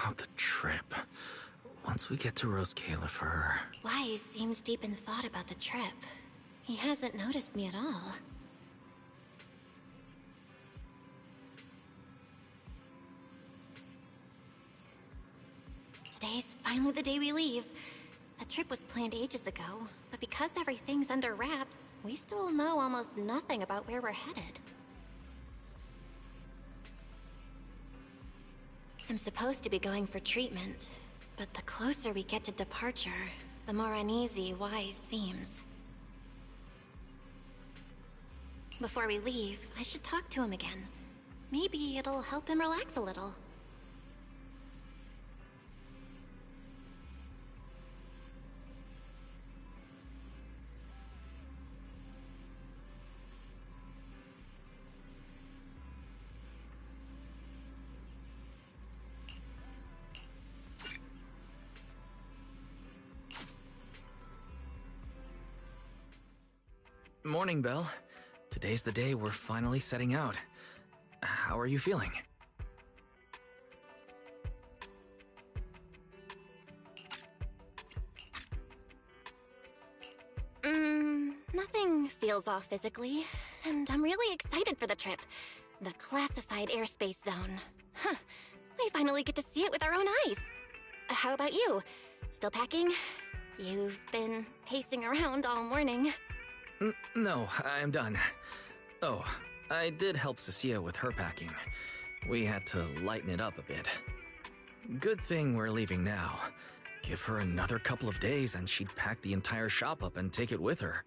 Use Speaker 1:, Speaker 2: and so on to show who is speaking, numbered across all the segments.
Speaker 1: about the trip. Once we get to Rose Califer...
Speaker 2: Wise seems deep in thought about the trip. He hasn't noticed me at all. Today's finally the day we leave. The trip was planned ages ago, but because everything's under wraps, we still know almost nothing about where we're headed. I'm supposed to be going for treatment, but the closer we get to departure, the more uneasy Wise seems. Before we leave, I should talk to him again. Maybe it'll help him relax a little.
Speaker 1: Morning, Belle. Today's the day we're finally setting out. How are you feeling?
Speaker 2: Nothing feels off physically, and I'm really excited for the trip. The classified airspace zone. Huh. We finally get to see it with our own eyes. How about you? Still packing? You've been pacing around all morning.
Speaker 1: No, I'm done. Oh, I did help Cecilia with her packing. We had to lighten it up a bit. Good thing we're leaving now. Give her another couple of days and she'd pack the entire shop up and take it with her.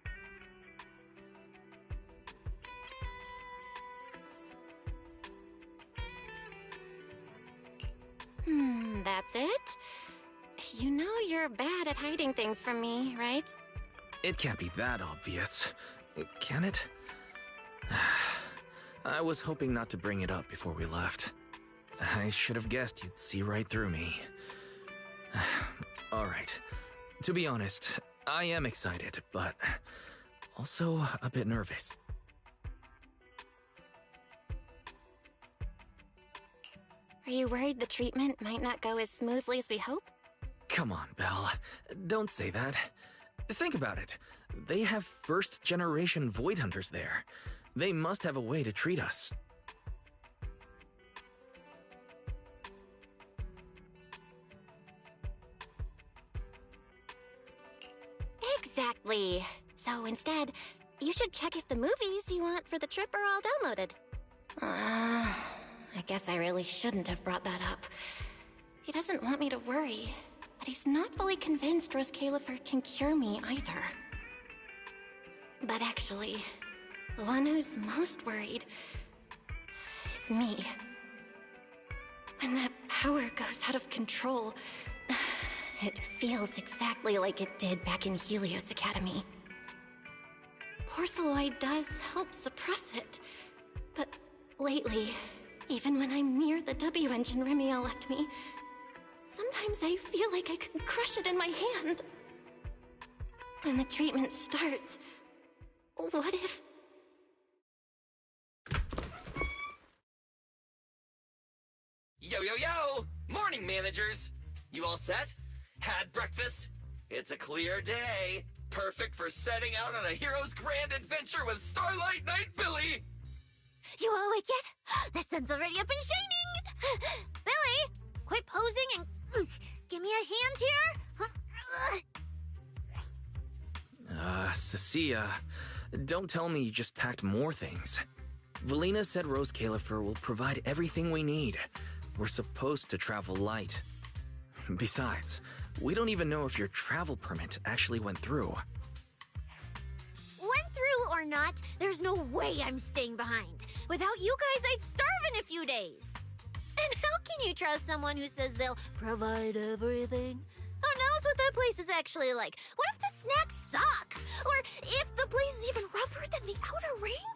Speaker 2: That's it? You know you're bad at hiding things from me, right?
Speaker 1: It can't be that obvious, can it? I was hoping not to bring it up before we left. I should have guessed you'd see right through me. Alright, to be honest, I am excited, but also a bit nervous.
Speaker 2: Are you worried the treatment might not go as smoothly as we hope?
Speaker 1: Come on, Belle. Don't say that. Think about it. They have first-generation Void Hunters there. They must have a way to treat us.
Speaker 2: Exactly. So instead, you should check if the movies you want for the trip are all downloaded. I guess I really shouldn't have brought that up. He doesn't want me to worry, but he's not fully convinced Rose Califer can cure me either. But actually, the one who's most worried is me. When that power goes out of control, it feels exactly like it did back in Helios Academy. Porceloid does help suppress it, but lately, even when I'm near the W engine Remiel left me, sometimes I feel like I could crush it in my hand. When the treatment starts, what if...
Speaker 3: Yo, yo, yo! Morning, managers! You all set? Had breakfast? It's a clear day. Perfect for setting out on a hero's grand adventure with Starlight Knight Billy!
Speaker 4: You all awake yet? The sun's already up and shining! Billy, quit posing and give me a hand here!
Speaker 1: Cecilia, don't tell me you just packed more things. Valina said Rose Califer will provide everything we need. We're supposed to travel light. Besides, we don't even know if your travel permit actually went through.
Speaker 4: Went through or not, there's no way I'm staying behind. Without you guys, I'd starve in a few days. And how can you trust someone who says they'll provide everything? Who knows what that place is actually like? What if the snacks suck? Or if the place is even rougher than the outer ring?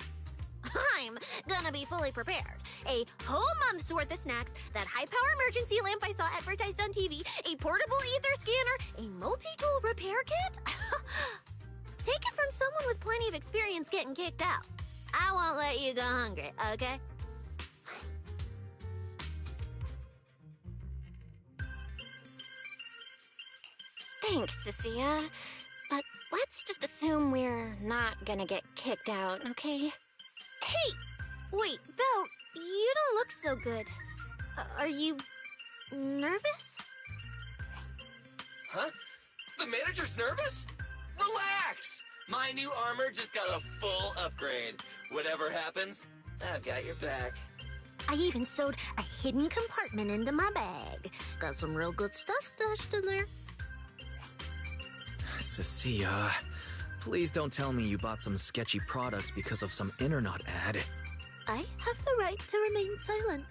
Speaker 4: I'm gonna be fully prepared. A whole month's worth of snacks, that high-power emergency lamp I saw advertised on TV, a portable ether scanner, a multi-tool repair kit? Take it from someone with plenty of experience getting kicked out. I won't let you go hungry, okay?
Speaker 2: Thanks, Cecilia. But let's just assume we're not gonna get kicked out, okay?
Speaker 4: Hey! Wait, Belle, you don't look so good. Are you nervous?
Speaker 3: Huh? The manager's nervous? Relax! My new armor just got a full upgrade. Whatever happens, I've got your back.
Speaker 4: I even sewed a hidden compartment into my bag. Got some real good stuff stashed in there.
Speaker 1: Cecilia, please don't tell me you bought some sketchy products because of some internet ad.
Speaker 4: I have the right to remain silent.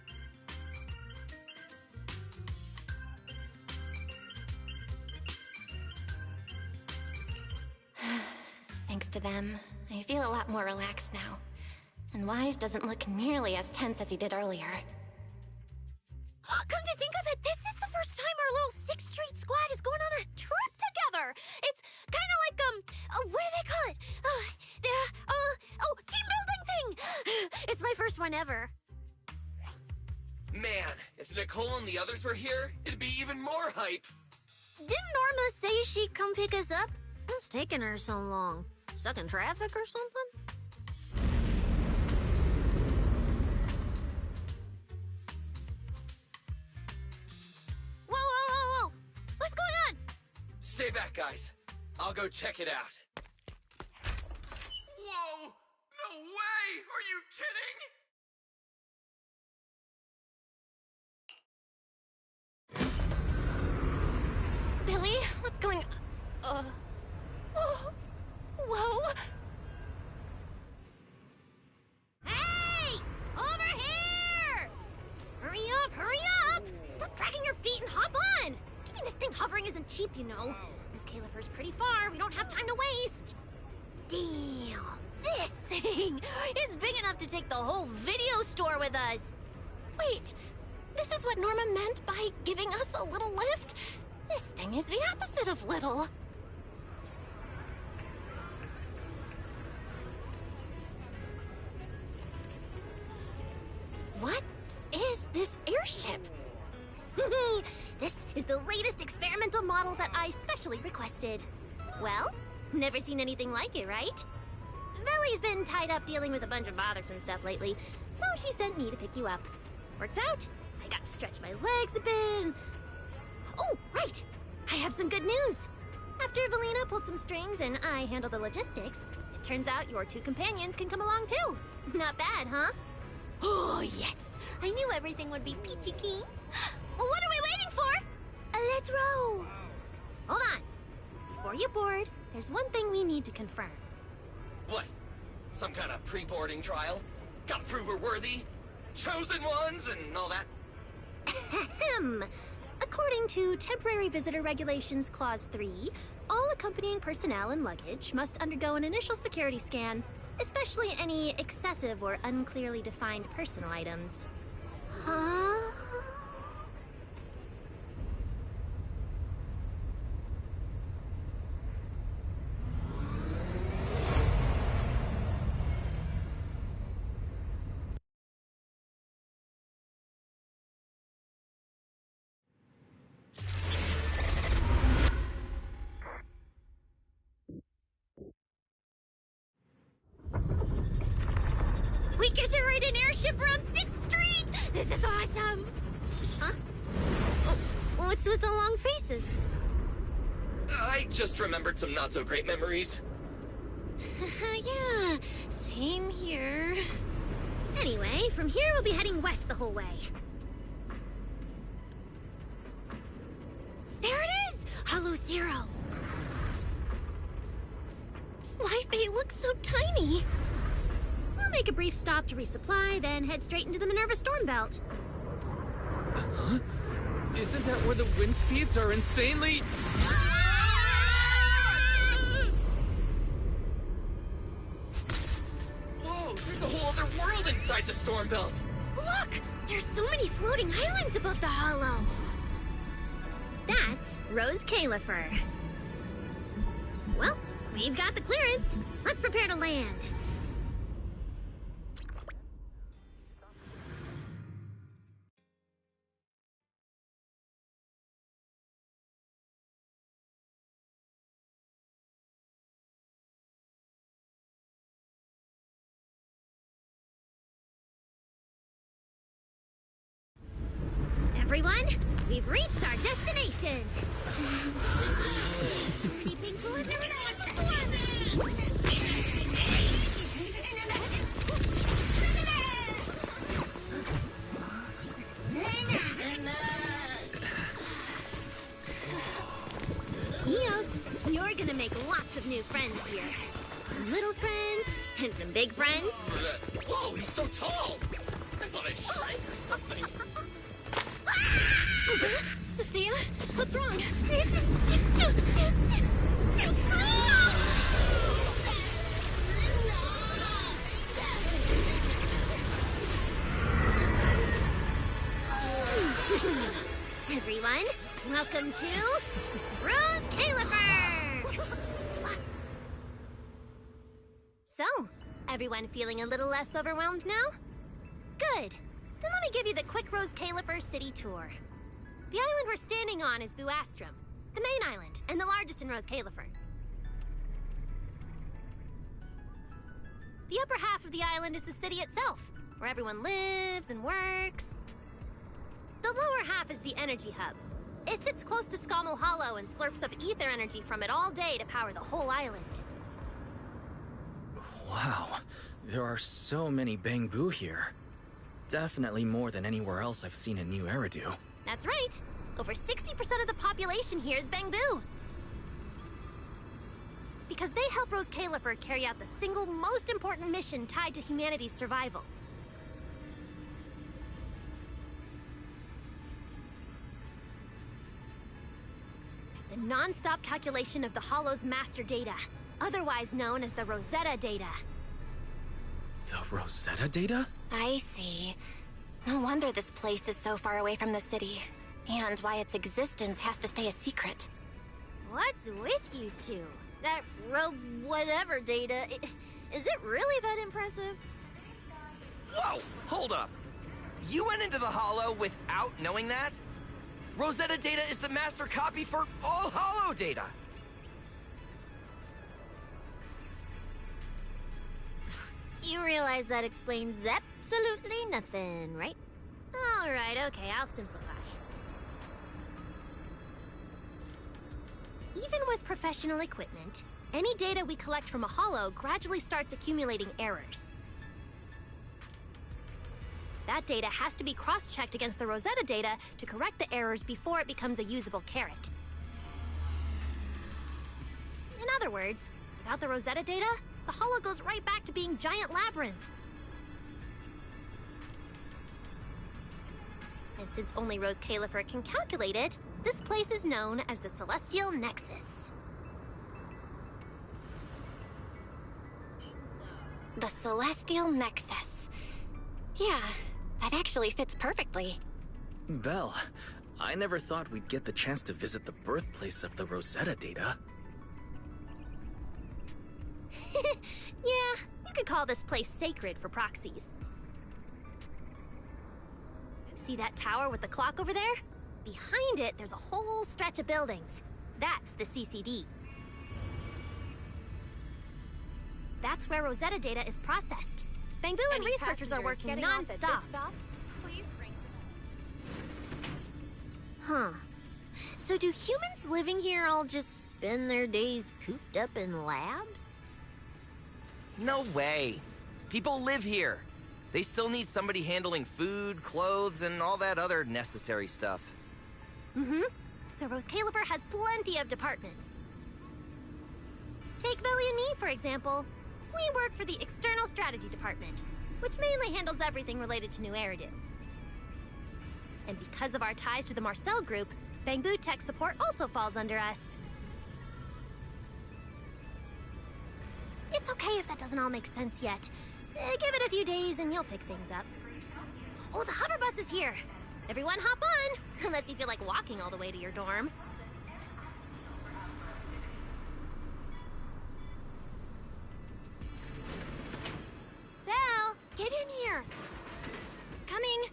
Speaker 2: Thanks to them, I feel a lot more relaxed now. And Wise doesn't look nearly as tense as he did earlier.
Speaker 4: Come to think of it, this is the first time our little 6th Street squad is going on a trip together. It's kind of like, what do they call it? Team building thing. It's my first one ever.
Speaker 3: Man, if Nicole and the others were here, it'd be even more hype.
Speaker 4: Didn't Norma say she'd come pick us up? What's taking her so long? Stuck in traffic or something? Whoa! What's going on?
Speaker 3: Stay back, guys. I'll go check it out. Whoa! No way! Are you kidding?
Speaker 2: Billy, what's going... Whoa!
Speaker 4: Hey! Over here! Hurry up! Stop dragging your feet and hop on! Keeping this thing hovering isn't cheap, you know. This Califer's pretty far. We don't have time to waste. Damn! This thing is big enough to take the whole video store with us.
Speaker 2: Wait, this is what Norma meant by giving us a little lift? This thing is the opposite of little. What is this airship?
Speaker 4: This is the latest experimental model that I specially requested. Well, never seen anything like it, right? Bellie's been tied up dealing with a bunch of bothersome stuff lately, so she sent me to pick you up. Works out. I got to stretch my legs a bit. Oh, right! I have some good news! After Valina pulled some strings and I handled the logistics, it turns out your 2 companions can come along too. Not bad, huh? Oh, yes! I knew everything would be peachy keen. Well, what are we waiting for? Let's row! Hold on. Before you board, there's one thing we need to confirm.
Speaker 3: What? Some kind of pre-boarding trial? Gotta prove we're worthy? Chosen ones and all that?
Speaker 4: Ahem. According to Temporary Visitor Regulations Clause 3, all accompanying personnel and luggage must undergo an initial security scan, especially any excessive or unclearly defined personal items.
Speaker 2: Huh?
Speaker 4: We get to ride an airship around 6th Street! This is awesome! Huh? Oh, what's with the long faces?
Speaker 3: I just remembered some not-so-great memories.
Speaker 2: Yeah, same here.
Speaker 4: Anyway, from here we'll be heading west the whole way. There it is! Hollow Zero!
Speaker 2: Why, they look so tiny.
Speaker 4: We'll make a brief stop to resupply, then head straight into the Minerva Storm Belt.
Speaker 1: Huh? Isn't that where the wind speeds are insanely...
Speaker 3: Whoa, there's a whole other world inside the storm belt.
Speaker 4: Look! There's so many floating islands above the hollow. That's Rose Califer. Well, we've got the clearance. Let's prepare to land. everyone! We've reached our destination! Eos, you're gonna make lots of new friends here. Some little friends, and some big friends.
Speaker 3: Whoa, he's so tall! I thought I shrank or something.
Speaker 2: Cecilia, what's wrong?
Speaker 4: This is just too cool! Everyone, welcome to Rose Califer! So, everyone feeling a little less overwhelmed now? Good. Then let me give you the quick Rose Califer city tour. The island we're standing on is Buastrum, the main island, and the largest in Rose Califer. The upper half of the island is the city itself, where everyone lives and works. The lower half is the energy hub. It sits close to Scommel Hollow and slurps up ether energy from it all day to power the whole island.
Speaker 1: Wow, there are so many Bangbu here. Definitely more than anywhere else I've seen in New Eridu.
Speaker 4: That's right. Over 60% of the population here is Bangbu. Because they help Rose Califer carry out the single most important mission tied to humanity's survival. The non-stop calculation of the Hollow's master data, otherwise known as the Rosetta data.
Speaker 1: The Rosetta data?
Speaker 2: I see. No wonder this place is so far away from the city. And why its existence has to stay a secret.
Speaker 4: What's with you two? That whatever data, is it really that impressive?
Speaker 3: Whoa, hold up. You went into the Hollow without knowing that? Rosetta data is the master copy for all Hollow data.
Speaker 4: You realize that explains absolutely nothing, right? Alright, okay, I'll simplify. Even with professional equipment, any data we collect from a Hollow gradually starts accumulating errors. That data has to be cross-checked against the Rosetta data to correct the errors before it becomes a usable carrot. In other words, without the Rosetta data, the Hollow goes right back to being giant labyrinths. And since only Rose Califer can calculate it, this place is known as the Celestial Nexus.
Speaker 2: The Celestial Nexus. Yeah, that actually fits perfectly.
Speaker 1: Belle, I never thought we'd get the chance to visit the birthplace of the Rosetta data.
Speaker 4: Yeah, you could call this place sacred for proxies. See that tower with the clock over there? Behind it, there's a whole stretch of buildings. That's the CCD. That's where Rosetta data is processed. Bangbu and researchers are working non-stop. Huh. So do humans living here all just spend their days cooped up in labs?
Speaker 3: No way. People live here. They still need somebody handling food, clothes, and all that other necessary stuff.
Speaker 4: Mm-hmm. So Rose Califer has plenty of departments. Take Billy and me, for example. We work for the External Strategy Department, which mainly handles everything related to New Eridu. And because of our ties to the Marcel Group, Bangbu Tech Support also falls under us. It's okay if that doesn't all make sense yet. Give it a few days and you'll pick things up. Oh, the hover bus is here! Everyone hop on! Unless you feel like walking all the way to your dorm. Belle, get in here! Coming!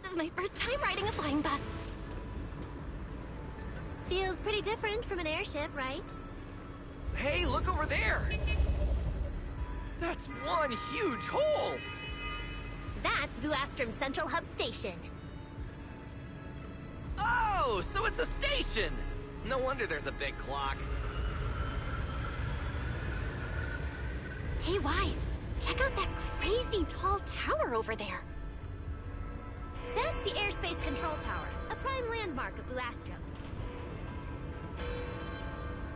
Speaker 2: This is my first time riding a flying bus.
Speaker 4: Feels pretty different from an airship, right?
Speaker 3: Hey, look over there! That's one huge hole!
Speaker 4: That's Vuastrum's Central Hub Station.
Speaker 3: Oh, so it's a station! No wonder there's a big clock.
Speaker 2: Hey, Wise, check out that crazy tall tower over there.
Speaker 4: That's the Airspace Control Tower, a prime landmark of Vuastrum.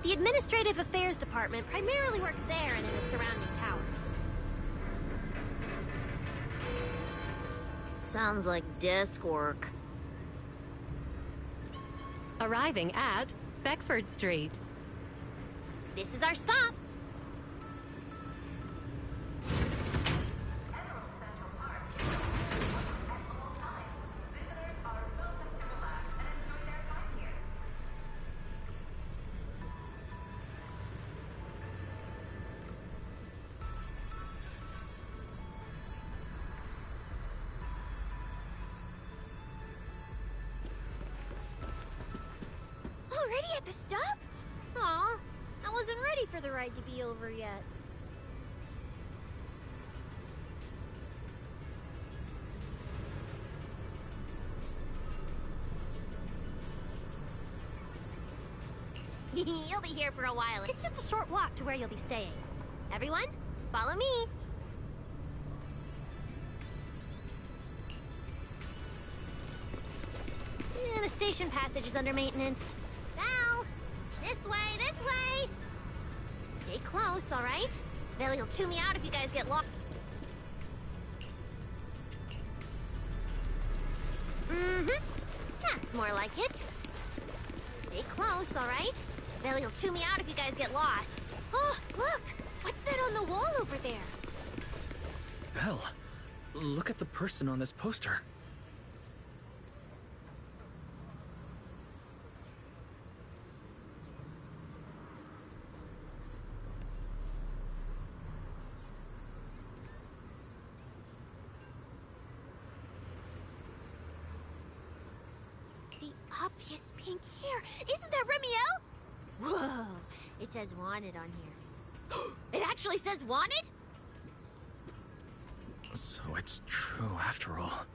Speaker 4: The Administrative Affairs Department primarily works there and in the surrounding towers. Sounds like desk work.
Speaker 5: Arriving at Beckford Street.
Speaker 4: This is our stop.
Speaker 2: Already at the stop?
Speaker 4: Aw, I wasn't ready for the ride to be over yet. You'll be here for a while. It's just a short walk to where you'll be staying. Everyone, follow me. The station passage is under maintenance. Val! This way, this way! Stay close, all right? Val, you'll chew me out if you guys get lost. Mm-hmm. That's more like it. Stay close, all right? Val, you'll chew me out if you guys get lost.
Speaker 2: Oh, look! What's that on the wall over there?
Speaker 1: Belle, look at the person on this poster.
Speaker 2: The obvious pink hair. Isn't that Remiel?
Speaker 4: Whoa! It says wanted on here. It actually says wanted?
Speaker 1: So it's true after all.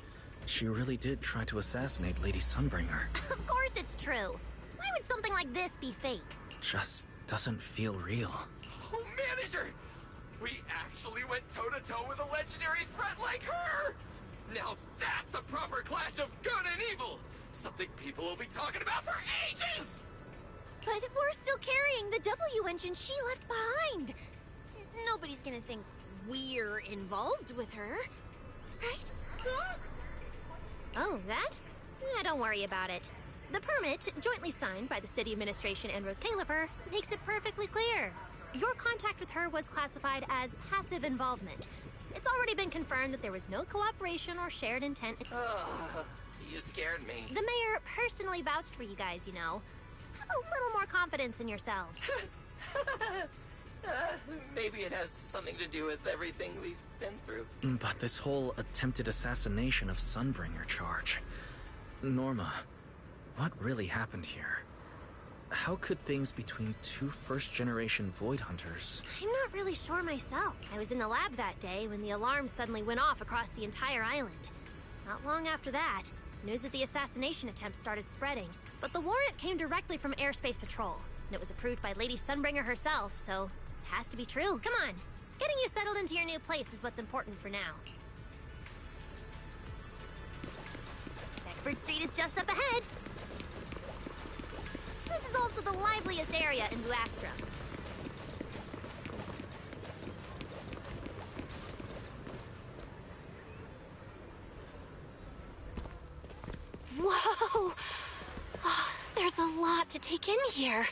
Speaker 1: She really did try to assassinate Lady Sunbringer.
Speaker 4: Of course it's true. Why would something like this be fake?
Speaker 1: Just doesn't feel real.
Speaker 3: Oh, manager! We actually went toe-to-toe with a legendary threat like her! Now that's a proper clash of good and evil! Something people will be talking about for ages!
Speaker 2: But we're still carrying the W engine she left behind. Nobody's gonna think we're involved with her, right?
Speaker 3: Huh?
Speaker 4: Oh, that? Yeah, don't worry about it. The permit, jointly signed by the city administration and Rose Califer, makes it perfectly clear. Your contact with her was classified as passive involvement. It's already been confirmed that there was no cooperation or shared intent.
Speaker 3: You scared me.
Speaker 4: The mayor personally vouched for you guys, you know. Have a little more confidence in yourselves.
Speaker 3: Maybe it has something to do with everything we've been through.
Speaker 1: But this whole attempted assassination of Sunbringer charge... Norma, what really happened here? How could things between two first-generation Void Hunters...
Speaker 4: I'm not really sure myself. I was in the lab that day when the alarm suddenly went off across the entire island. Not long after that, news of the assassination attempt started spreading. But the warrant came directly from Airspace Patrol, and it was approved by Lady Sunbringer herself, so it has to be true. Come on, getting you settled into your new place is what's important for now. Beckford Street is just up ahead. This is also the liveliest area in Vuastrum.
Speaker 2: Whoa! Oh, there's a lot to take in here.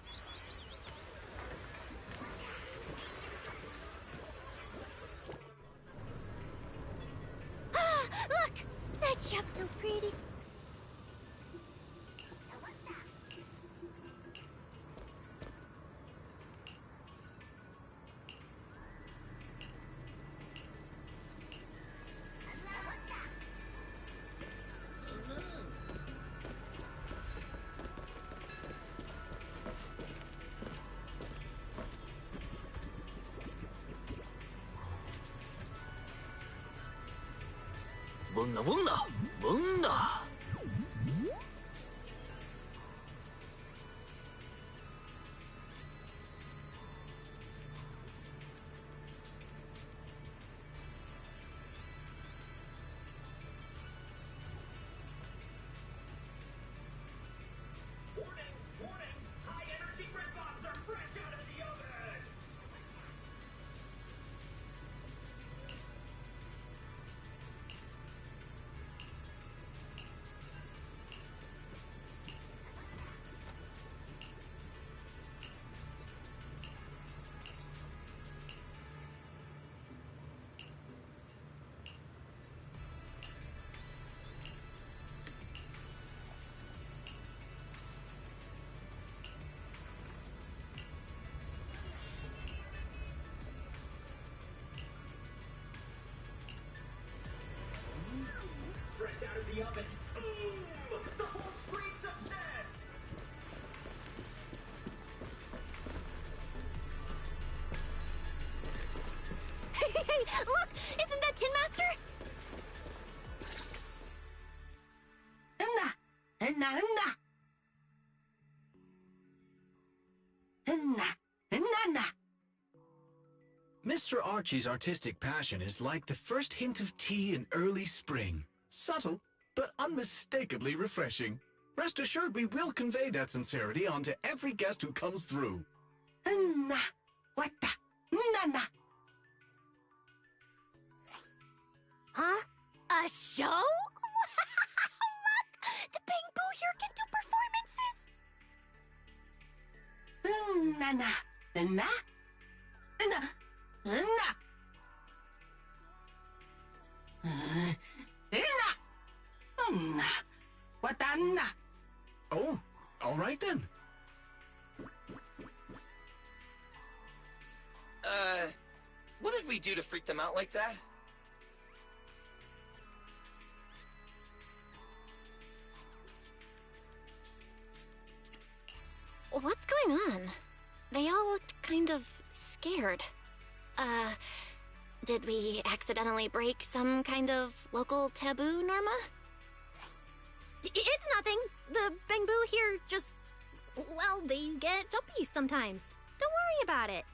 Speaker 2: Ah, look! That jump's so pretty.
Speaker 6: Wunna wunna, wunna.
Speaker 7: Fresh out of the oven. Boom! The whole street's obsessed!
Speaker 4: Hey, look! Isn't that Tin Master?
Speaker 8: Mr. Archie's artistic passion is like the first hint of tea in early spring. Subtle, but unmistakably refreshing. Rest assured we will convey that sincerity onto every guest who comes through.
Speaker 4: Huh? A show? Look! The Bamboo here can do performances.
Speaker 8: Oh, all right then.
Speaker 3: What did we do to freak them out like that?
Speaker 2: What's going on? They all looked kind of scared. Did we accidentally break some kind of local taboo, Norma?
Speaker 4: It's nothing. The Bamboo here just... well, they get jumpy sometimes. Don't worry about it.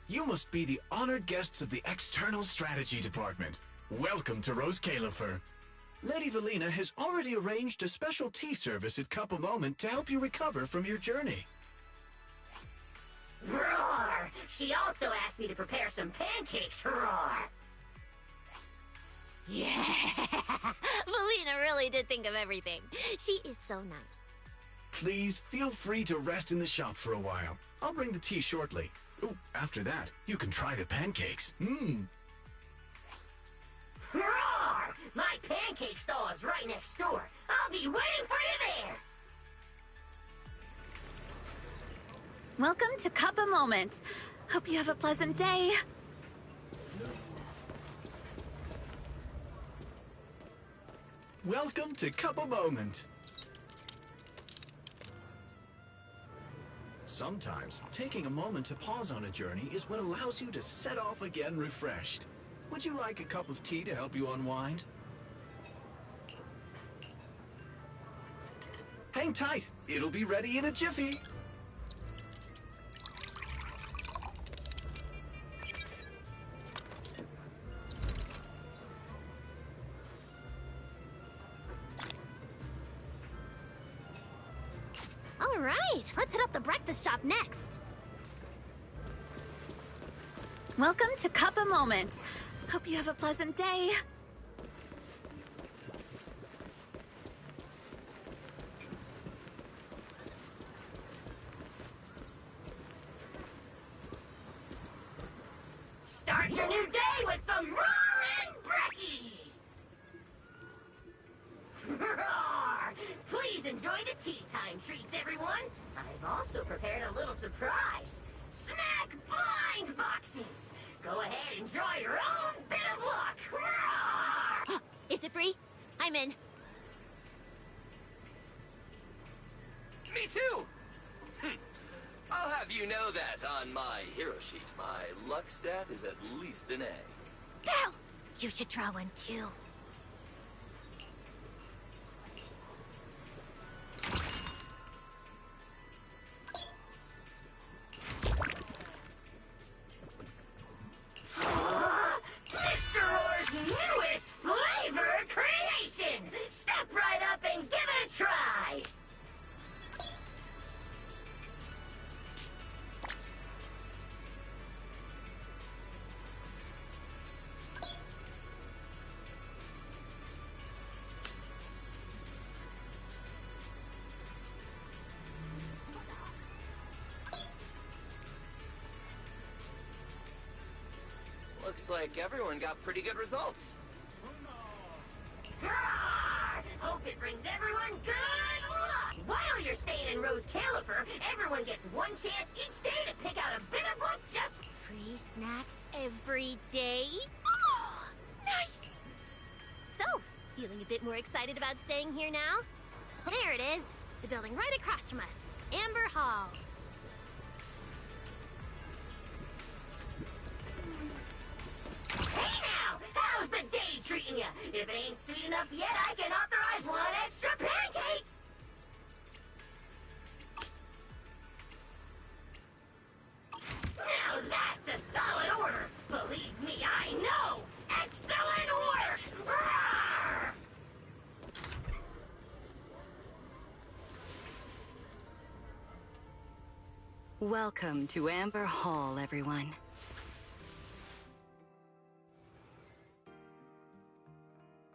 Speaker 8: You must be the honored guests of the External Strategy Department. Welcome to Rose Califer. Lady Valina has already arranged a special tea service at Cup a Moment to help you recover from your journey.
Speaker 9: Roar! She also asked me to prepare some pancakes, roar!
Speaker 4: Yeah! Valina really did think of everything. She is so nice.
Speaker 8: Please feel free to rest in the shop for a while. I'll bring the tea shortly. Oh, after that, you can try the pancakes.
Speaker 9: Roar! My pancake stall is right next door. I'll be waiting for you there!
Speaker 10: Welcome to Cup a Moment. Hope you have a pleasant day.
Speaker 8: Welcome to Cup a Moment. Sometimes, taking a moment to pause on a journey is what allows you to set off again refreshed. Would you like a cup of tea to help you unwind? Hang tight. It'll be ready in a jiffy.
Speaker 4: All right, let's hit up the breakfast shop next.
Speaker 10: Welcome to Cup a Moment. Hope you have a pleasant day.
Speaker 9: Start your new day with some roaring brekkies! Roar! Please enjoy the tea time treats, everyone! I've also prepared a little surprise. Snack blind boxes! Go ahead, enjoy your own bit of luck! Roar!
Speaker 4: Is it free? I'm in.
Speaker 3: Me too! I'll have you know that on my hero sheet, my luck stat is at least an A.
Speaker 4: Pow! You should draw one too.
Speaker 9: Mr. Roar's newest flavor creation! Step right up and give it a try!
Speaker 3: Looks like everyone got pretty good results.
Speaker 9: Grrr! Hope it brings everyone good luck! While you're staying in Rose Califer, everyone gets one chance each day to pick out a bit of luck just...
Speaker 4: Free snacks every day? Oh, nice!
Speaker 11: So, feeling a bit more excited about staying here now? There it is, the building right across from us, Amber Hall.
Speaker 9: Hey now! How's the day treating ya? If it ain't sweet enough yet, I can authorize one extra pancake! Now that's a solid order! Believe me, I know! Excellent work! Roar!
Speaker 5: Welcome to Amber Hall, everyone.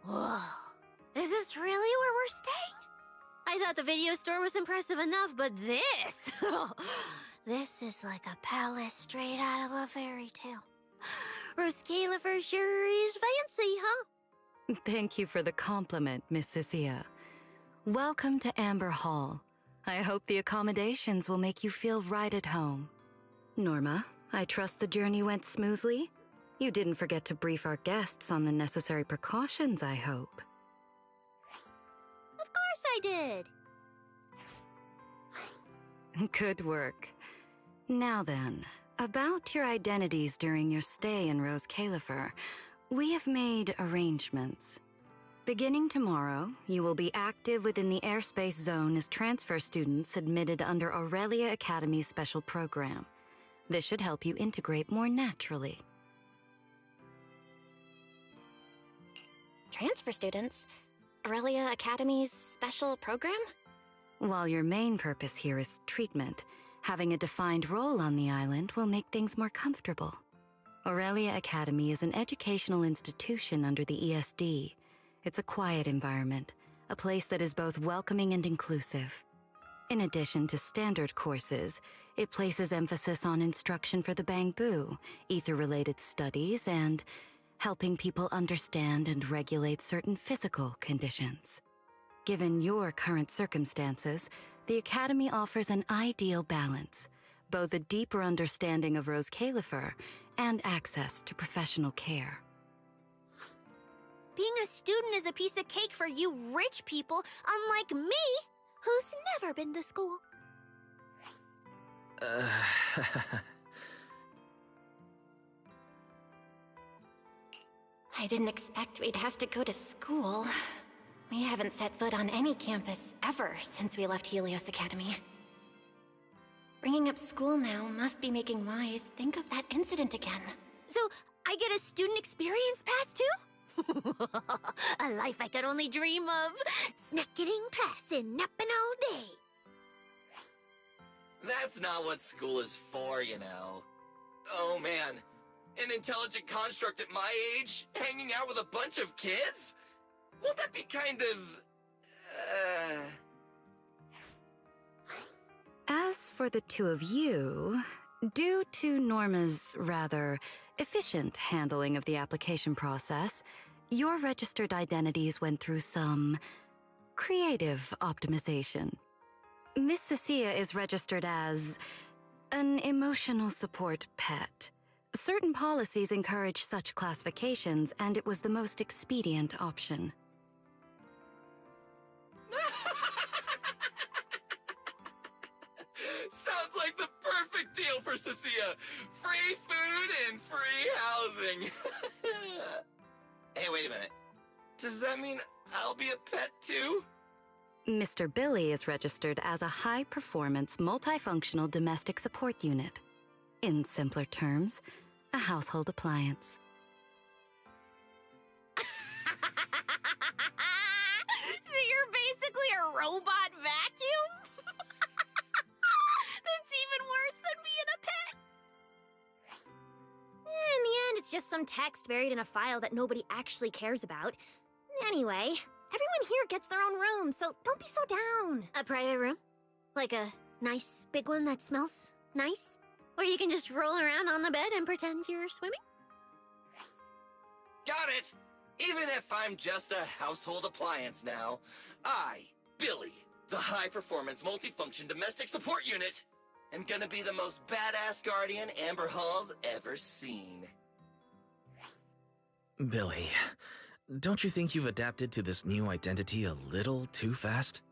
Speaker 4: Whoa. Is this really where we're staying? I thought the video store was impressive enough, but this... this is like a palace straight out of a fairy tale. Rose Califer sure is fancy, huh?
Speaker 5: Thank you for the compliment, Miss Cecilia. Welcome to Amber Hall. I hope the accommodations will make you feel right at home. Norma, I trust the journey went smoothly? You didn't forget to brief our guests on the necessary precautions, I hope.
Speaker 11: Of course I did!
Speaker 5: Good work. Now then, about your identities during your stay in Rose Califer, we have made arrangements. Beginning tomorrow, you will be active within the airspace zone as transfer students admitted under Aurelia Academy's special program. This should help you integrate more naturally.
Speaker 2: Transfer students? Aurelia Academy's special program?
Speaker 5: While your main purpose here is treatment, having a defined role on the island will make things more comfortable. Aurelia Academy is an educational institution under the ESD. It's a quiet environment, a place that is both welcoming and inclusive. In addition to standard courses, it places emphasis on instruction for the Bangbu, ether-related studies, and helping people understand and regulate certain physical conditions. Given your current circumstances, the Academy offers an ideal balance, both a deeper understanding of Rose Califer and access to professional care.
Speaker 4: Being a student is a piece of cake for you rich people, unlike me, who's never been to school.
Speaker 2: I didn't expect we'd have to go to school. We haven't set foot on any campus ever since we left Helios Academy. Bringing up school now must be making Wise think of that incident again.
Speaker 4: So, I get a student experience pass too? A life I could only dream of. Snacking in class and napping all day.
Speaker 3: That's not what school is for, you know. Oh man, an intelligent construct at my age, hanging out with a bunch of kids? Won't that be kind of...
Speaker 5: As for the two of you, due to Norma's rather efficient handling of the application process, your registered identities went through some creative optimization. Miss Cecilia is registered as an emotional support pet. Certain policies encourage such classifications, and it was the most expedient option.
Speaker 3: Sounds like the perfect deal for for Cecilia. Free food and free housing. Hey, wait a minute. Does that mean I'll be a pet too?
Speaker 5: Mr. Billy is registered as a high-performance, multifunctional domestic support unit. In simpler terms, a household appliance.
Speaker 4: So you're basically a robot vacuum? That's even worse than being a pet.
Speaker 11: In the end, it's just some text buried in a file that nobody actually cares about. Anyway, everyone here gets their own room, so don't be so down.
Speaker 4: A private room? Like a nice big one that smells nice? Where you can just roll around on the bed and pretend you're swimming?
Speaker 3: Got it! Even if I'm just a household appliance now, I, Billy, the high-performance multifunction domestic support unit, am gonna be the most badass guardian Amber Hall's ever seen.
Speaker 1: Billy, don't you think you've adapted to this new identity a little too fast?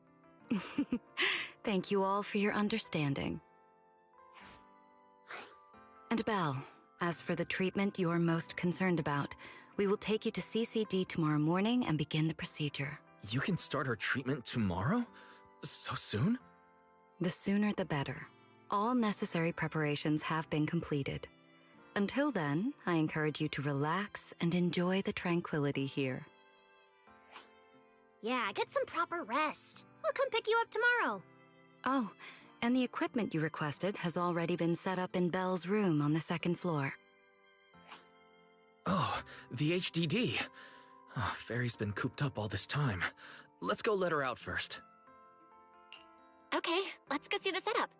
Speaker 5: Thank you all for your understanding. And Belle, as for the treatment you're most concerned about, we will take you to CCD tomorrow morning and begin the procedure.
Speaker 1: You can start her treatment tomorrow? So soon?
Speaker 5: The sooner the better. All necessary preparations have been completed. Until then, I encourage you to relax and enjoy the tranquility here.
Speaker 11: Yeah, get some proper rest. We'll come pick you up tomorrow.
Speaker 5: Oh, and the equipment you requested has already been set up in Belle's room on the second floor.
Speaker 1: Oh, the HDD. Oh, Fairy's been cooped up all this time. Let's go let her out first.
Speaker 2: Okay, let's go see the setup.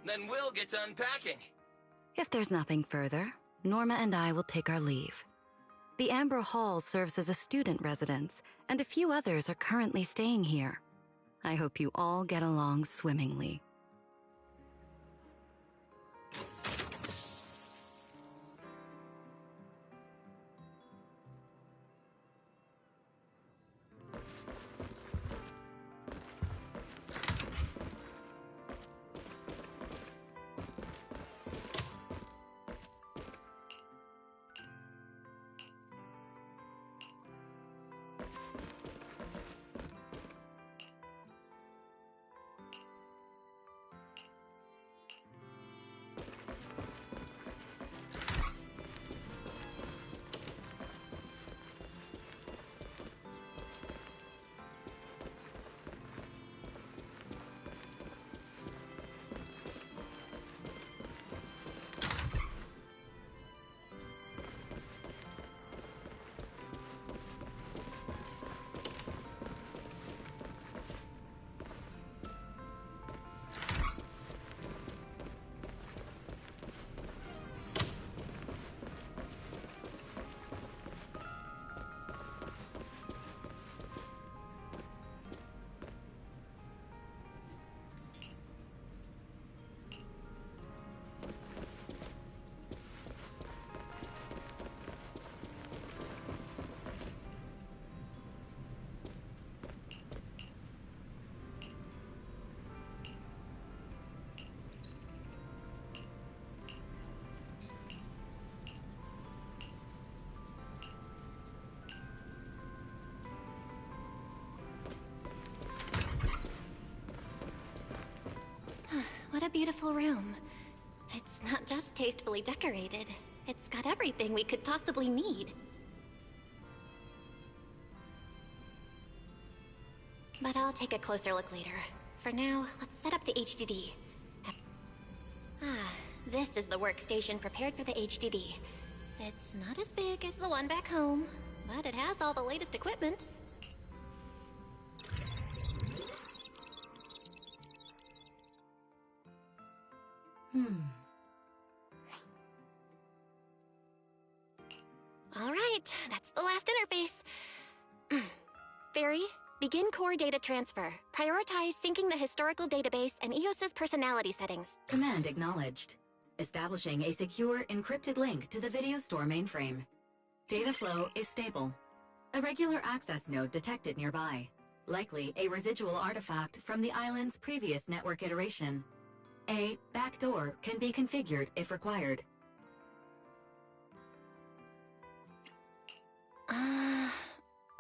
Speaker 3: Then we'll get to unpacking.
Speaker 5: If there's nothing further, Norma and I will take our leave. The Amber Hall serves as a student residence, and a few others are currently staying here. I hope you all get along swimmingly.
Speaker 2: What a beautiful room. It's not just tastefully decorated. It's got everything we could possibly need. But I'll take a closer look later. For now, let's set up the HDD. This is the workstation prepared for the HDD. It's not as big as the one back home, but it has all the latest equipment. All right, that's the last interface. Fairy, begin core data transfer. Prioritize syncing the historical database and EOS's personality settings.
Speaker 12: Command acknowledged. Establishing a secure, encrypted link to the video store mainframe. Data flow is stable. A regular access node detected nearby. Likely a residual artifact from the island's previous network iteration. A back door can be configured if required.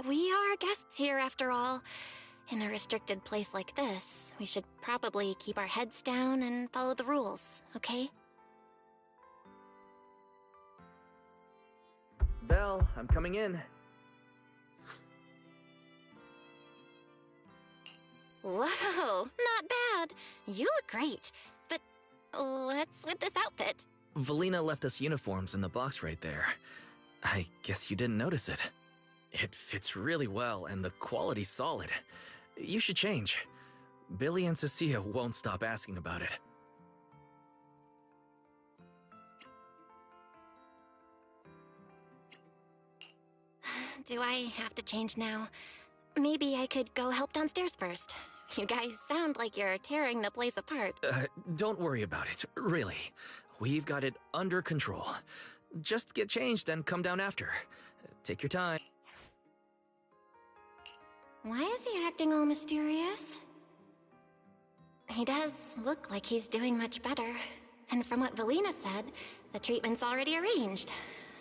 Speaker 2: We are guests here after all. In a restricted place like this, we should probably keep our heads down and follow the rules, okay?
Speaker 1: Belle, I'm coming in.
Speaker 2: Whoa, not bad. You look great. But what's with this outfit?
Speaker 1: Valina left us uniforms in the box right there. I guess you didn't notice it. It fits really well and the quality's solid. You should change. Billy and Cecilia won't stop asking about it.
Speaker 2: Do I have to change now? Maybe I could go help downstairs first. You guys sound like you're tearing the place apart.
Speaker 1: Don't worry about it, really. We've got it under control. Just get changed and come down after. Take your time.
Speaker 2: Why is he acting all mysterious? He does look like he's doing much better. And from what Valina said, the treatment's already arranged.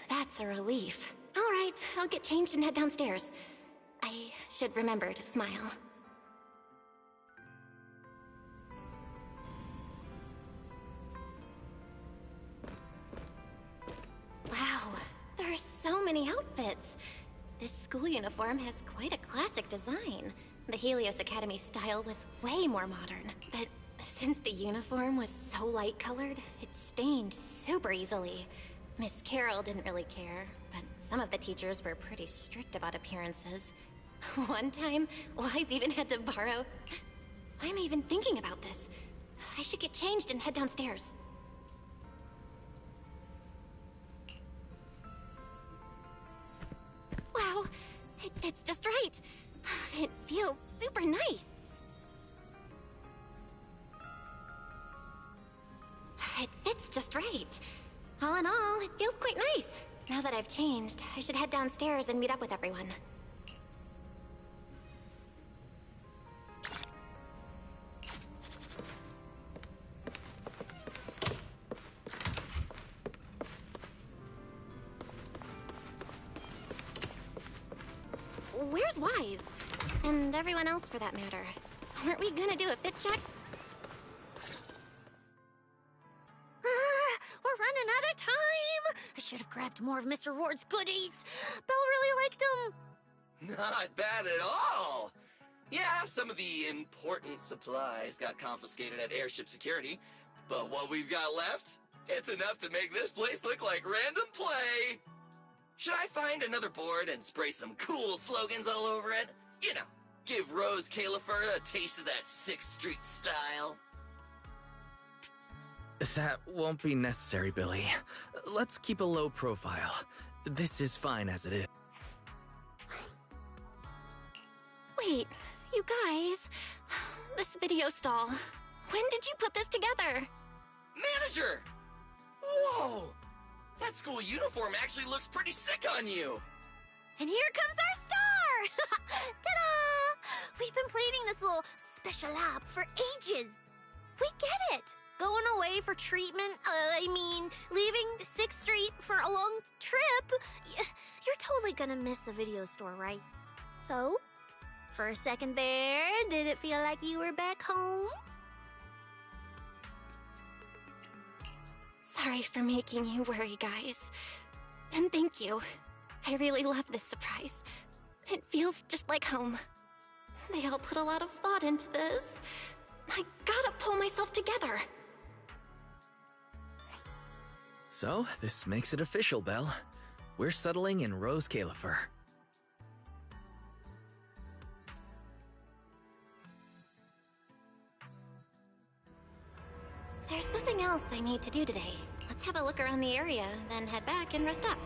Speaker 2: That's a relief. All right, I'll get changed and head downstairs. I should remember to smile. Wow, there are so many outfits. This school uniform has quite a classic design. The Helios Academy style was way more modern, but since the uniform was so light-colored, it stained super easily. Miss Carroll didn't really care, but some of the teachers were pretty strict about appearances. One time, Wise even had to borrow... Why am I even thinking about this? I should get changed and head downstairs. Wow, it fits just right. It feels super nice. It fits just right. All in all, it feels quite nice. Now that I've changed, I should head downstairs and meet up with everyone. Where's Wise? And everyone else for that matter. Weren't we gonna do a fit check?
Speaker 4: We're running out of time! I should have grabbed more of Mr. Ward's goodies. Belle really liked them.
Speaker 3: Not bad at all! Yeah, some of the important supplies got confiscated at airship security, but what we've got left, it's enough to make this place look like random play! Should I find another board and spray some cool slogans all over it? You know, give Rose Califer a taste of that 6th Street style.
Speaker 1: That won't be necessary, Billy. Let's keep a low profile. This is fine as it is.
Speaker 2: Wait, you guys. This video stall. When did you put this together?
Speaker 3: Manager! Whoa! That school uniform actually looks pretty sick on you!
Speaker 4: And here comes our star! Ta-da! We've been planning this little special app for ages. We get it. Going away for treatment, leaving 6th Street for a long trip. You're totally gonna miss the video store, right? So, for a second there, did it feel like you were back home?
Speaker 2: Sorry for making you worry, guys. And thank you. I really love this surprise. It feels just like home. They all put a lot of thought into this. I gotta pull myself together.
Speaker 1: So, this makes it official, Belle. We're settling in Rose Califer.
Speaker 2: There's nothing else I need to do today. Let's have a look around the area, then head back and rest up.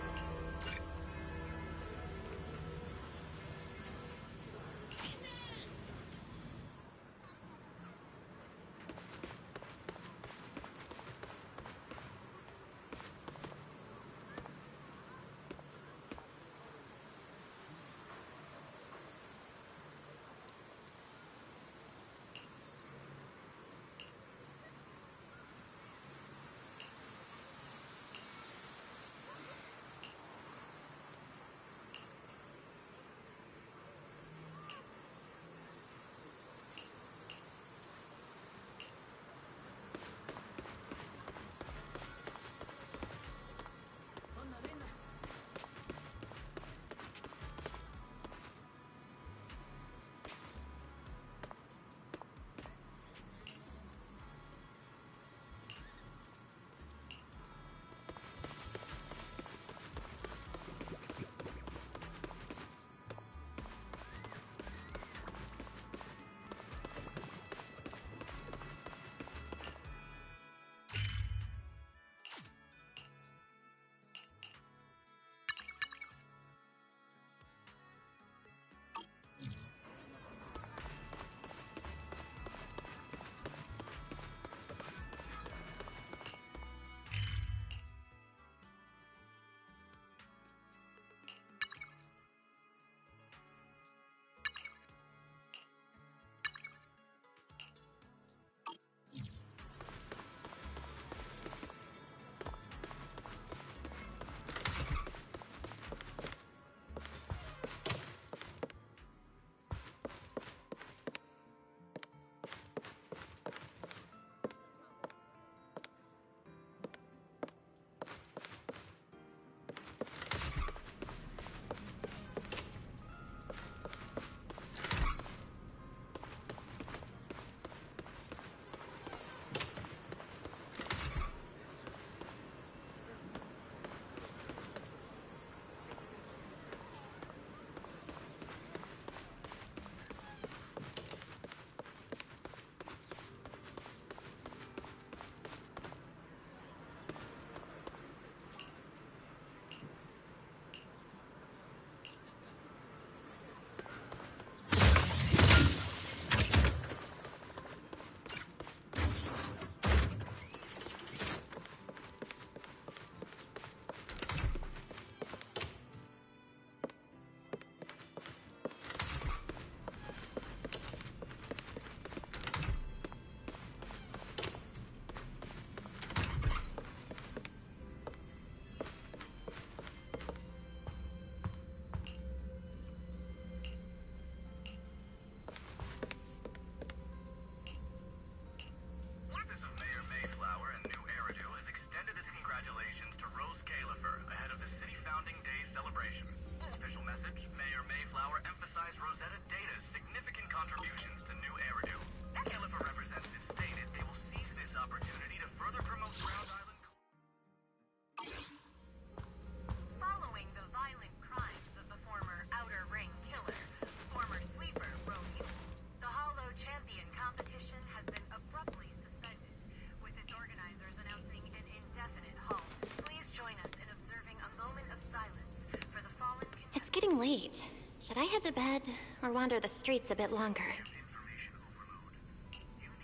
Speaker 2: getting late. Should I head to bed or wander the streets a bit longer?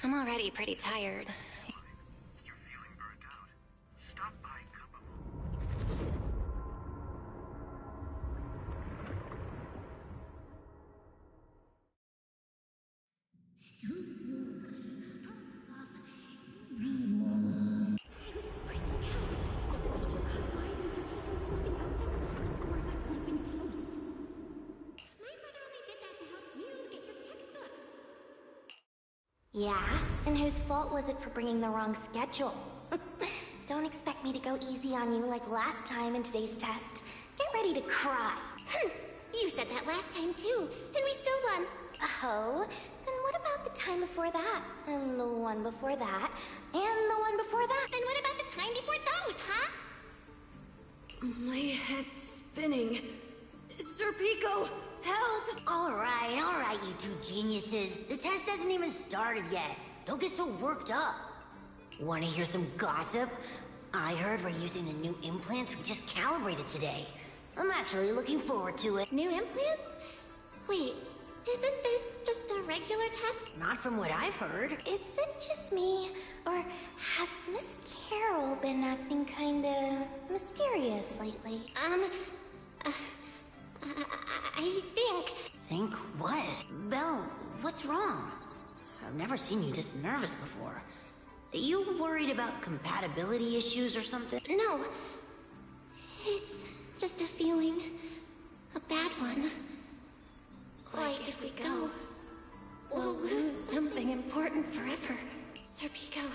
Speaker 2: I'm already pretty tired.
Speaker 11: Yeah? And whose fault was it for bringing the wrong schedule? Don't expect me to go easy on you like last time in today's test. Get ready to cry.
Speaker 2: You said that last time too, and we still won.
Speaker 11: Oh? Then what about the time before that? And the one before that? And the one before that?
Speaker 2: And what about the time before those, huh?
Speaker 13: My head's spinning. Sir Pico, help!
Speaker 9: All right, you two geniuses. The test hasn't even started yet. Don't get so worked up. Want to hear some gossip? I heard we're using the new implants we just calibrated today. I'm actually looking forward to it.
Speaker 2: New implants? Wait, isn't this just a regular test?
Speaker 9: Not from what I've heard.
Speaker 11: Is it just me? Or has Miss Carol been acting kinda mysterious lately?
Speaker 2: I think...
Speaker 9: Think what? Belle, what's wrong? I've never seen you this nervous before. Are you worried about compatibility issues or something?
Speaker 2: No. It's just a feeling. A bad one. Like if we go, we'll lose something important forever. Sir Pico,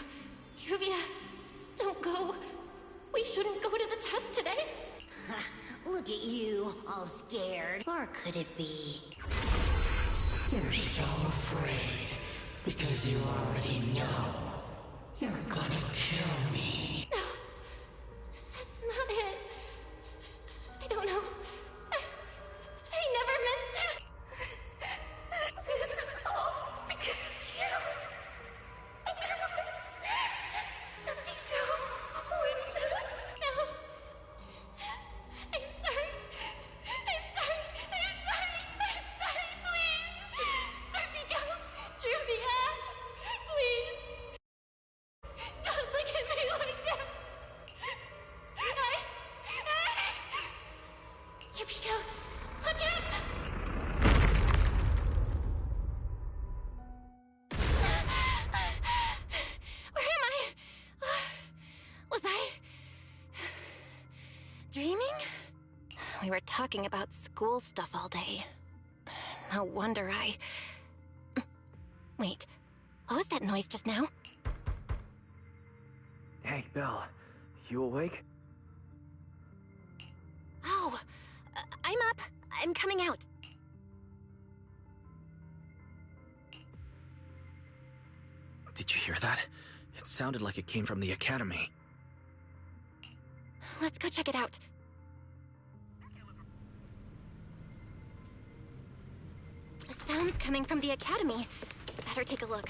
Speaker 2: Truvia, don't go. We shouldn't go to the test today.
Speaker 9: Look at you, all scared. Or could it be?
Speaker 6: You're so afraid because you already know you're gonna kill me.
Speaker 2: No, that's not it. I don't know. I never meant to. This is all because of you. And yours. Sir Pico, wouldn't have. No. I'm sorry. I'm sorry. I'm sorry. I'm sorry, please. Sir Pico, Truvia, please. Don't look at me like that. Sir Pico, watch out! Where am I? Was I dreaming? We were talking about school stuff all day. No wonder I... Wait, what was that noise just now?
Speaker 1: Hey, Belle. You awake?
Speaker 11: Oh, I'm up. I'm coming out.
Speaker 1: Did you hear that? It sounded like it came from the academy.
Speaker 2: Let's go check it out. The sound's coming from the academy. Better take a look.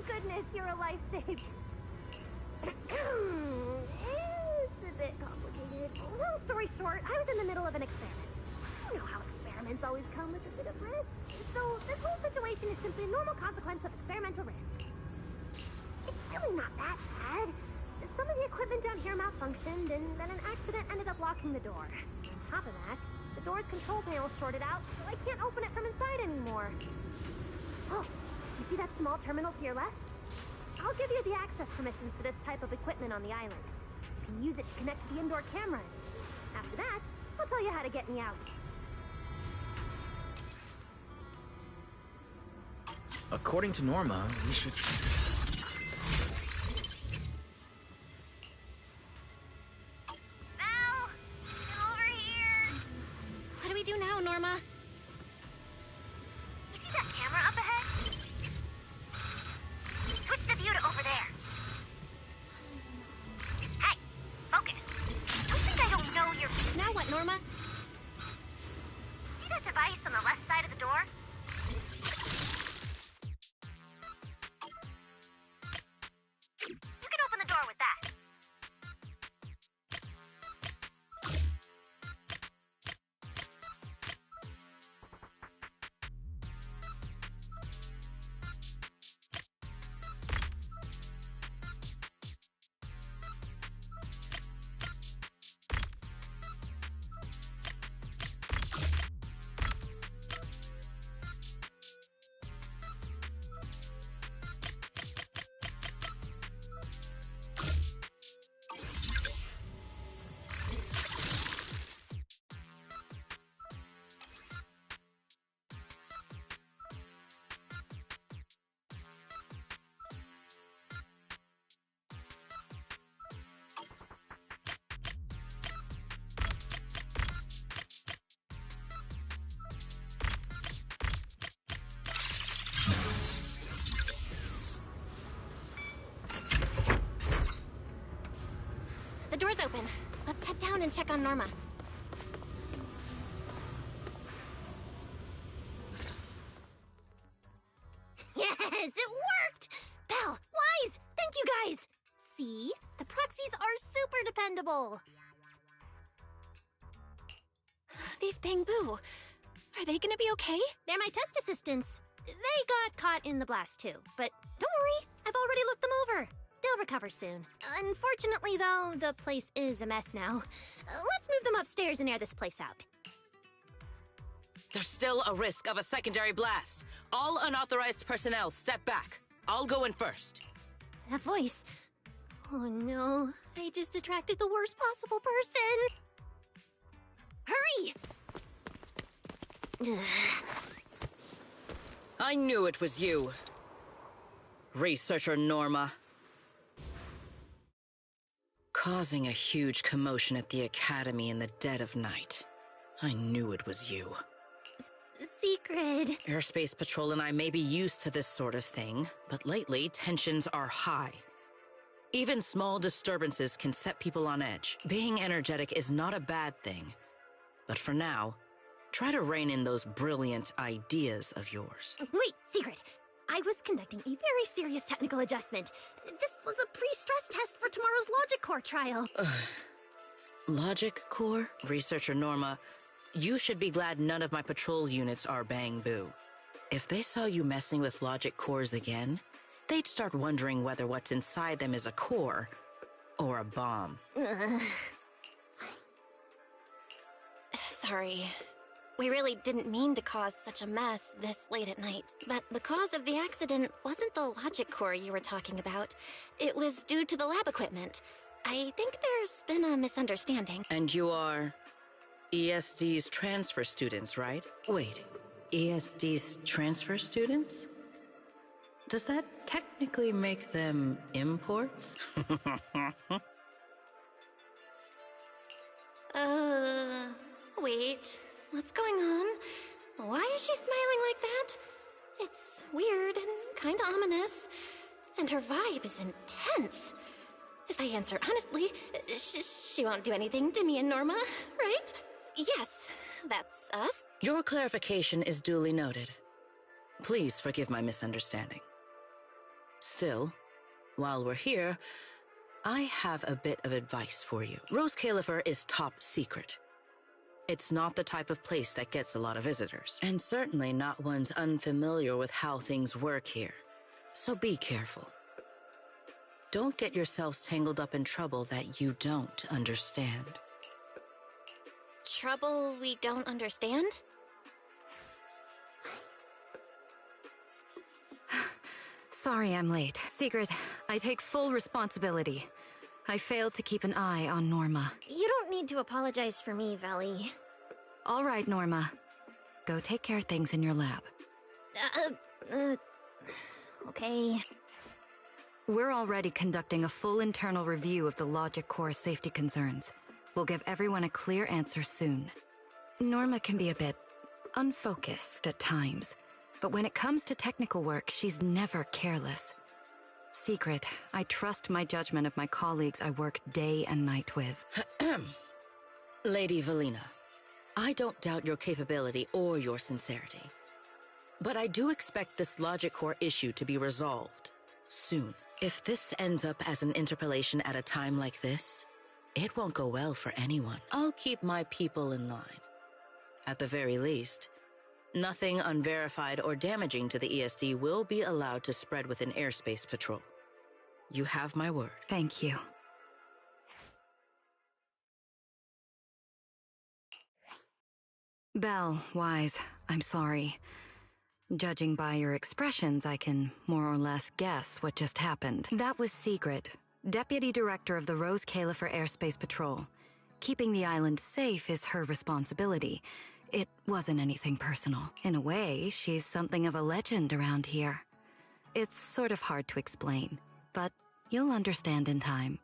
Speaker 4: goodness, you're a lifesaver. It's a bit complicated. Long story short, I was in the middle of an experiment. You know how experiments always come with a bit of risk. So this whole situation is simply a normal consequence of experimental risk. It's really not that bad. Some of the equipment down here malfunctioned, and then an accident ended up locking the door. On top of that, the door's control panel shorted out, so I can't open it from inside anymore. Oh, you see that small terminal to your left? I'll give you the access permissions for this type of equipment on the island. You can use it to connect to the indoor camera. After that, I'll tell you how to get me out.
Speaker 1: According to Norma, we should...
Speaker 4: Val! Get over here!
Speaker 2: What do we do now, Norma?
Speaker 4: You see that camera up ahead? Switch the view to over there. Hey, focus. Don't think I don't know you're...
Speaker 2: Now what, Norma?
Speaker 4: See that device on the left side of the door? You can open the door with that.
Speaker 2: The door's open. Let's head down and check on Norma.
Speaker 4: Yes, it worked! Belle, Wise, thank you guys! See? The proxies are super dependable.
Speaker 2: These Bangbu, are they gonna be okay?
Speaker 4: They're my test assistants. They got caught in the blast too, but don't worry, I've already looked them over. They'll recover soon. Unfortunately, though, the place is a mess now. Let's move them upstairs and air this place out.
Speaker 14: There's still a risk of a secondary blast. All unauthorized personnel, step back. I'll go in first.
Speaker 4: That voice. Oh no, I just attracted the worst possible person. Hurry!
Speaker 14: I knew it was you. Researcher Norma. Causing a huge commotion at the Academy in the dead of night. I knew it was you.
Speaker 4: Secret.
Speaker 14: Airspace Patrol and I may be used to this sort of thing, but lately tensions are high. Even small disturbances can set people on edge. Being energetic is not a bad thing. But for now, try to rein in those brilliant ideas of yours.
Speaker 4: Wait, Secret. I was conducting a very serious technical adjustment. This was a pre-stress test for tomorrow's Logic Core trial.
Speaker 14: Logic Core? Researcher Norma, you should be glad none of my patrol units are Bangbu. If they saw you messing with Logic Cores again, they'd start wondering whether what's inside them is a core or a bomb.
Speaker 2: Sorry. We really didn't mean to cause such a mess this late at night. But the cause of the accident wasn't the logic core you were talking about. It was due to the lab equipment. I think there's been a misunderstanding.
Speaker 14: And you are ESD's transfer students, right? Wait, ESD's transfer students? Does that technically make them imports?
Speaker 2: Wait. What's going on? Why is she smiling like that? It's weird and kinda ominous. And her vibe is intense. If I answer honestly, she won't do anything to me and Norma, right? Yes, that's us.
Speaker 14: Your clarification is duly noted. Please forgive my misunderstanding. Still, while we're here, I have a bit of advice for you. Rose Califer is top secret. It's not the type of place that gets a lot of visitors, and certainly not ones unfamiliar with how things work here. So be careful. Don't get yourselves tangled up in trouble that you don't understand.
Speaker 2: Trouble we don't understand?
Speaker 5: Sorry I'm late. Secret, I take full responsibility. I failed to keep an eye on Norma.
Speaker 11: You don't need to apologize for me, Valley.
Speaker 5: All right, Norma. Go take care of things in your lab.
Speaker 11: Okay.
Speaker 5: We're already conducting a full internal review of the logic core safety concerns. We'll give everyone a clear answer soon. Norma can be a bit unfocused at times, but when it comes to technical work, she's never careless. Secret, I trust my judgment of my colleagues I work day and night with.
Speaker 14: Lady Valina, I don't doubt your capability or your sincerity. But I do expect this logic core issue to be resolved soon. If this ends up as an interpolation at a time like this, it won't go well for anyone. I'll keep my people in line. At the very least, nothing unverified or damaging to the ESD will be allowed to spread within airspace patrol. You have my word.
Speaker 5: Thank you. Belle, Wise, I'm sorry. Judging by your expressions, I can more or less guess what just happened. That was Secret, Deputy Director of the Rose Califer Airspace Patrol. Keeping the island safe is her responsibility. It wasn't anything personal. In a way, she's something of a legend around here. It's sort of hard to explain, but you'll understand in time.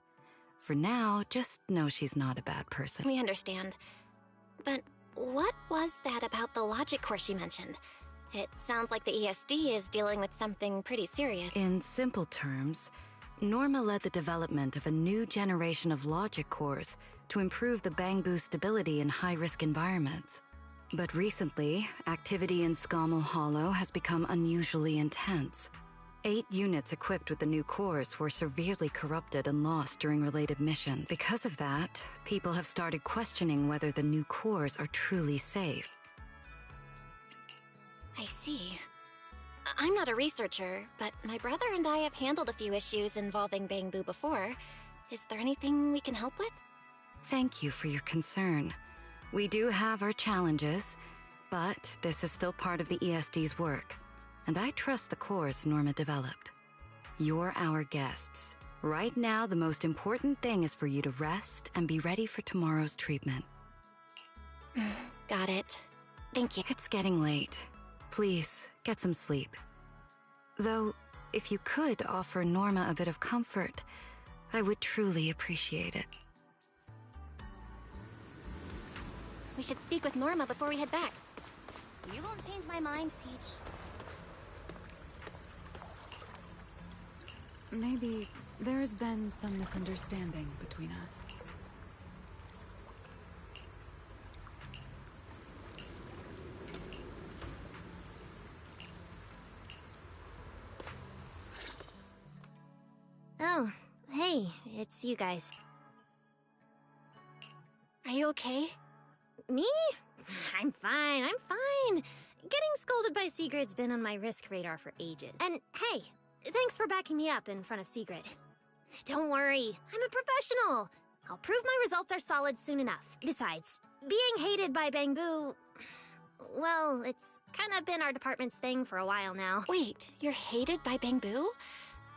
Speaker 5: For now, just know she's not a bad person.
Speaker 2: We understand. But what was that about the logic core she mentioned? It sounds like the ESD is dealing with something pretty serious.
Speaker 5: In simple terms, Norma led the development of a new generation of logic cores to improve the Bangbu stability in high-risk environments. But recently, activity in Scommel Hollow has become unusually intense. 8 units equipped with the new cores were severely corrupted and lost during related missions. Because of that, people have started questioning whether the new cores are truly safe.
Speaker 2: I see. I'm not a researcher, but my brother and I have handled a few issues involving Bangbu before. Is there anything we can help with?
Speaker 5: Thank you for your concern. We do have our challenges, but this is still part of the ESD's work, and I trust the cores Norma developed. You're our guests. Right now, the most important thing is for you to rest and be ready for tomorrow's treatment.
Speaker 2: Got it. Thank you.
Speaker 5: It's getting late. Please, get some sleep. Though, if you could offer Norma a bit of comfort, I would truly appreciate it.
Speaker 2: We should speak with Norma before we head back.
Speaker 11: You won't change my mind, Teach.
Speaker 10: Maybe there's been some misunderstanding between us.
Speaker 11: Oh, hey, it's you guys.
Speaker 2: Are you okay?
Speaker 11: Me? I'm fine, I'm fine. Getting scolded by Sigrid's been on my risk radar for ages. And hey, thanks for backing me up in front of Sigrid. Don't worry, I'm a professional. I'll prove my results are solid soon enough. Besides, being hated by Bangbu... well, it's kind of been our department's thing for a while now.
Speaker 2: Wait, you're hated by Bangbu?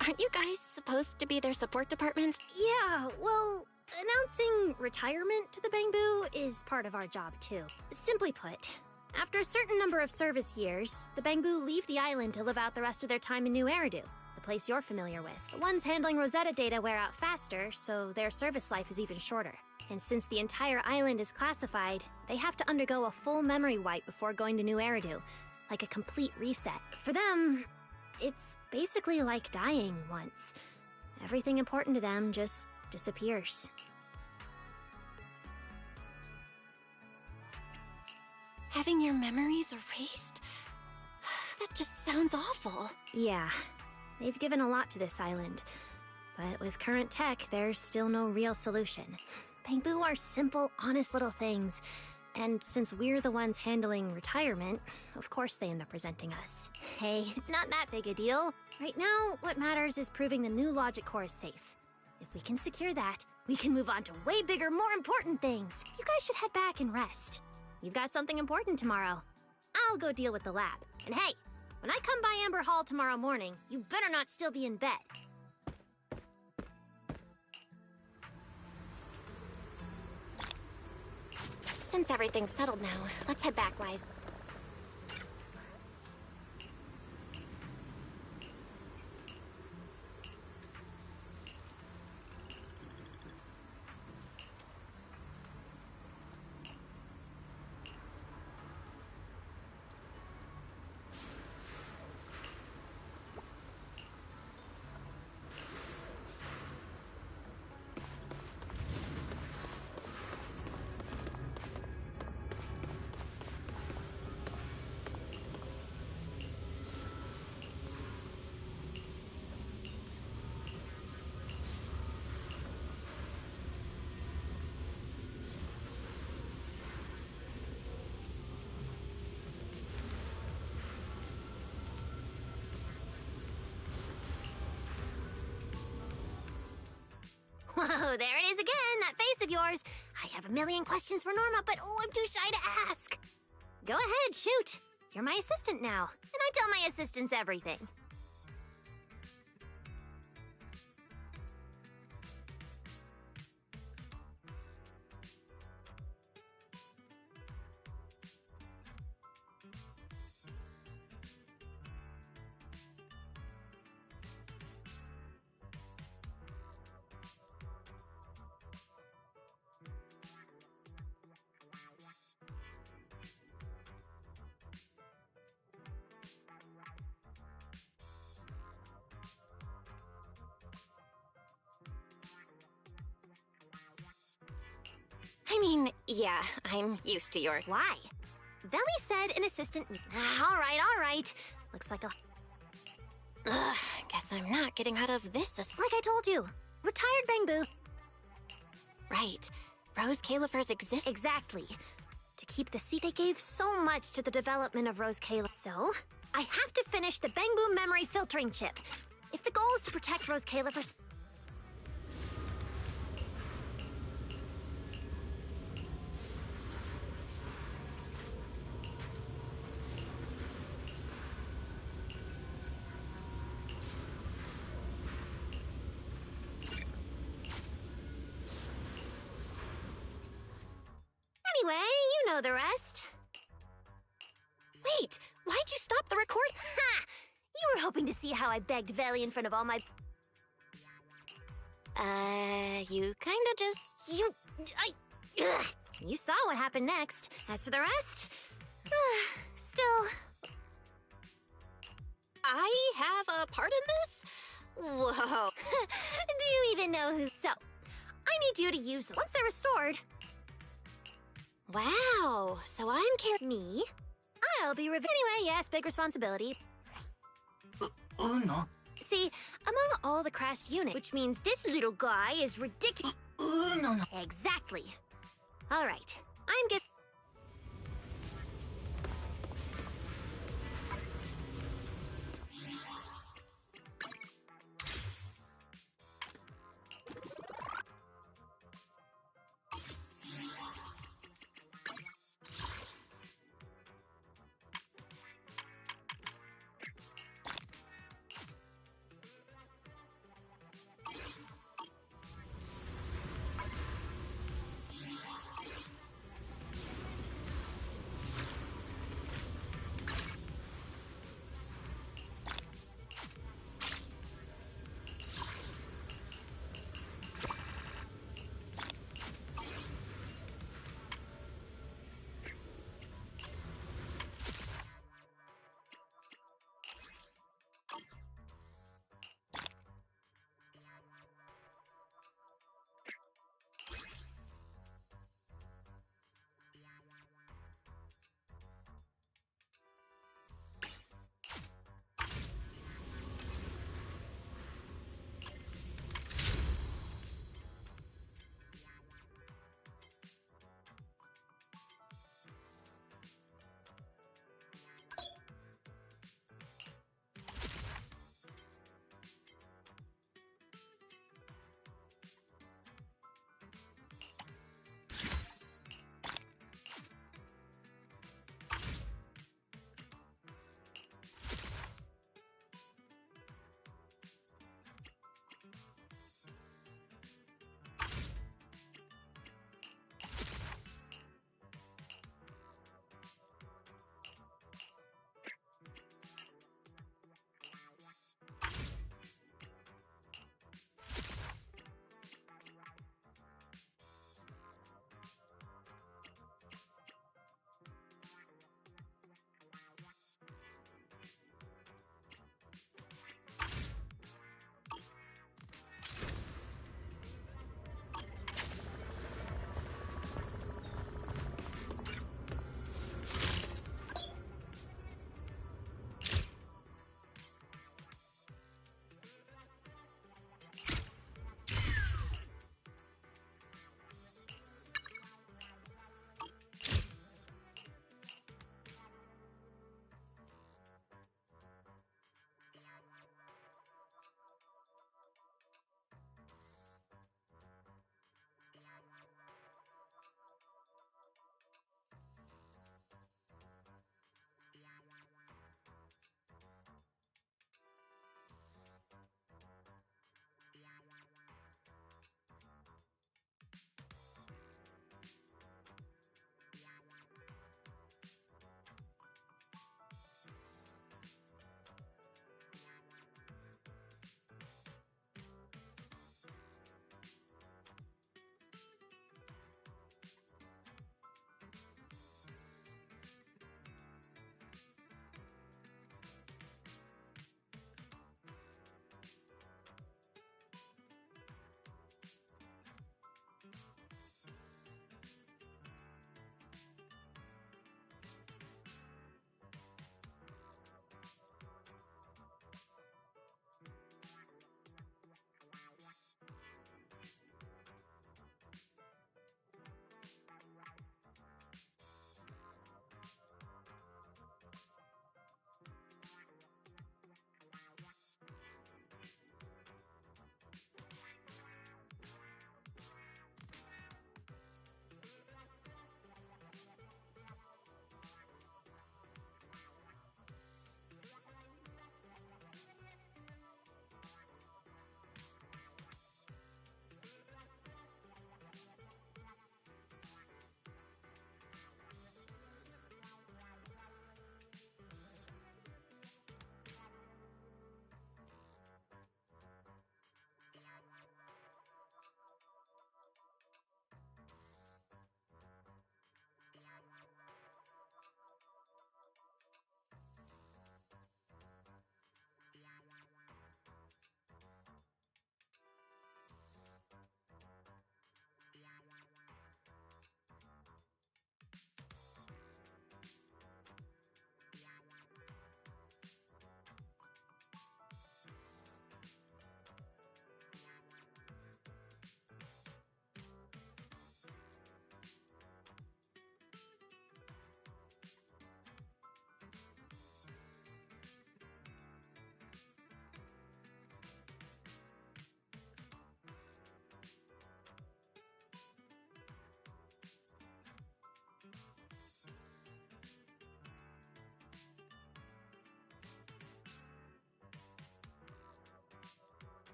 Speaker 2: Aren't you guys supposed to be their support department?
Speaker 11: Yeah, well, announcing retirement to the Bangbu is part of our job too. Simply put, after a certain number of service years, the Bangbu leave the island to live out the rest of their time in New Eridu, the place you're familiar with. The ones handling Rosetta data wear out faster, so their service life is even shorter. And since the entire island is classified, they have to undergo a full memory wipe before going to New Eridu, like a complete reset. For them, it's basically like dying once. Everything important to them just disappears.
Speaker 2: Having your memories erased? That just sounds awful.
Speaker 11: Yeah. They've given a lot to this island. But with current tech, there's still no real solution. Bangbu are simple, honest little things. And since we're the ones handling retirement, of course they end up resenting us. Hey, it's not that big a deal. Right now, what matters is proving the new logic core is safe. If we can secure that, we can move on to way bigger, more important things. You guys should head back and rest. You've got something important tomorrow. I'll go deal with the lab. And hey, when I come by Amber Hall tomorrow morning, you better not still be in bed.
Speaker 2: Since everything's settled now, let's head back, Wise.
Speaker 11: Whoa, there it is again, that face of yours. I have a million questions for Norma, but I'm too shy to ask. Go ahead, shoot. You're my assistant now, and I tell my assistants everything.
Speaker 2: I mean, yeah, I'm used to your...
Speaker 11: Why? Veli said an assistant... All right. Looks like a...
Speaker 2: Ugh, guess I'm not getting out of this.
Speaker 11: Like I told you, retired Bangbu.
Speaker 2: Right. Rose Califer's exist...
Speaker 11: Exactly. To keep the seat, they gave so much to the development of Rose Califer. So, I have to finish the Bangbu memory filtering chip. If the goal is to protect Rose Califer... Anyway, you know the rest.
Speaker 2: Wait, why'd you stop the record?
Speaker 11: Ha! You were hoping to see how I begged Veli in front of all my...
Speaker 2: You kinda just...
Speaker 11: Ugh. You saw what happened next. As for the rest... still...
Speaker 2: I have a part in this? Whoa.
Speaker 11: Do you even know who... So, I need you to use them. Once they're restored...
Speaker 2: Wow, so I'm
Speaker 11: Me? I'll be Anyway, yes, big responsibility.
Speaker 6: No.
Speaker 11: See, among all the crashed units, which means this little guy is ridiculous.
Speaker 6: No.
Speaker 11: Exactly. All right, I'm